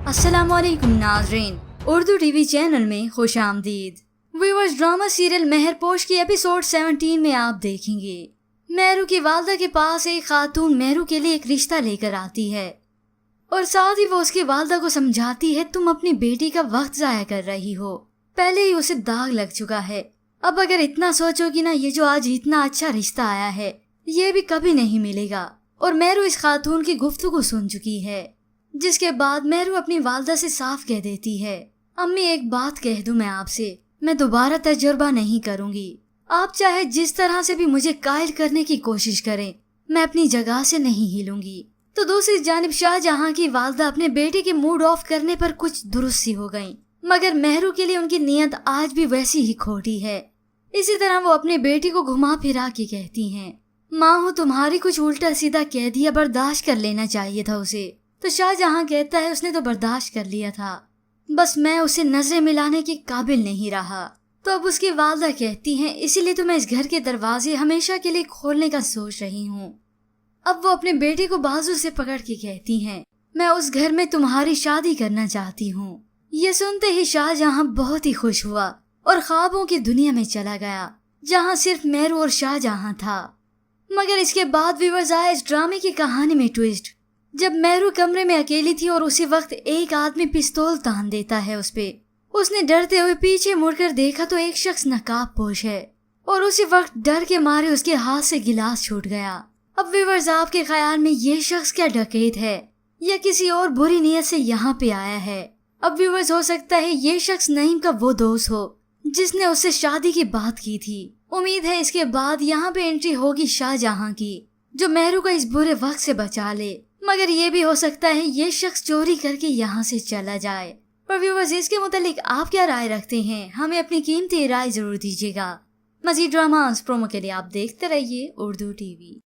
अस्सलामुअलैकुम नाज़रीन, Urdu TV channel में खुश आमदीद। व्यूअर्स, ड्रामा सीरियल मेहरपोश की एपिसोड 17 में आप देखेंगे मेहरू की वालदा के पास एक खातून मेहरू के लिए एक रिश्ता लेकर आती है और साथ ही वो उसकी वालदा को समझाती है तुम अपनी बेटी का वक्त जाया कर रही हो, पहले ही उसे दाग लग चुका है। अब अगर इतना सोचोगी ना, ये जो आज इतना अच्छा रिश्ता आया है ये भी कभी नहीं मिलेगा। और मेहरू इस खातून की गुफ्तगू सुन चुकी है, जिसके बाद मेहरू अपनी वालदा से साफ कह देती है, अम्मी एक बात कह दूं मैं आपसे, मैं दोबारा तजुर्बा नहीं करूंगी। आप चाहे जिस तरह से भी मुझे कायल करने की कोशिश करें, मैं अपनी जगह से नहीं हिलूंगी। तो दूसरी जानिब शाहजहां की वालदा अपने बेटे के मूड ऑफ करने पर कुछ दुरुस्त सी हो गयी, मगर मेहरू के लिए उनकी नीयत आज भी वैसी ही खोटी है। इसी तरह वो अपने बेटी को घुमा फिरा के कहती हैं, माँ हो तुम्हारी कुछ उल्टा सीधा कह दिया, बर्दाश्त कर लेना चाहिए था उसे। तो शाहजहां कहता है उसने तो बर्दाश्त कर लिया था, बस मैं उसे नजरें मिलाने के काबिल नहीं रहा। तो अब उसकी वालदा कहती हैं, इसीलिए तो मैं इस घर के दरवाजे हमेशा के लिए खोलने का सोच रही हूँ। अब वो अपने बेटे को बाजू से पकड़ के कहती हैं, मैं उस घर में तुम्हारी शादी करना चाहती हूँ। ये सुनते ही शाहजहां बहुत ही खुश हुआ और ख्वाबों की दुनिया में चला गया, जहाँ सिर्फ मेहरू और शाहजहां था। मगर इसके बाद व्यूअर्स आया इस ड्रामे की कहानी में ट्विस्ट, जब मेहरू कमरे में अकेली थी और उसी वक्त एक आदमी पिस्तौल तान देता है उस पे। उसने डरते हुए पीछे मुड़कर देखा तो एक शख्स नकाब पोश है और उसी वक्त डर के मारे उसके हाथ से गिलास छूट गया। अब व्यूअर्स, आपके ख्याल में ये शख्स क्या डकैत है या किसी और बुरी नीयत से यहाँ पे आया है? अब व्यूअर्स, हो सकता है ये शख्स नईम का वो दोस्त हो जिसने उससे शादी की बात की थी। उम्मीद है इसके बाद यहाँ पे एंट्री होगी शाहजहां की, जो मेहरू को इस बुरे वक्त से बचा ले। मगर ये भी हो सकता है ये शख्स चोरी करके यहाँ से चला जाए। पर व्यूअर्स, इसके मुतालिक आप क्या राय रखते हैं? हमें अपनी कीमती राय जरूर दीजिएगा। मजीद ड्रामास प्रोमो के लिए आप देखते रहिए उर्दू टीवी।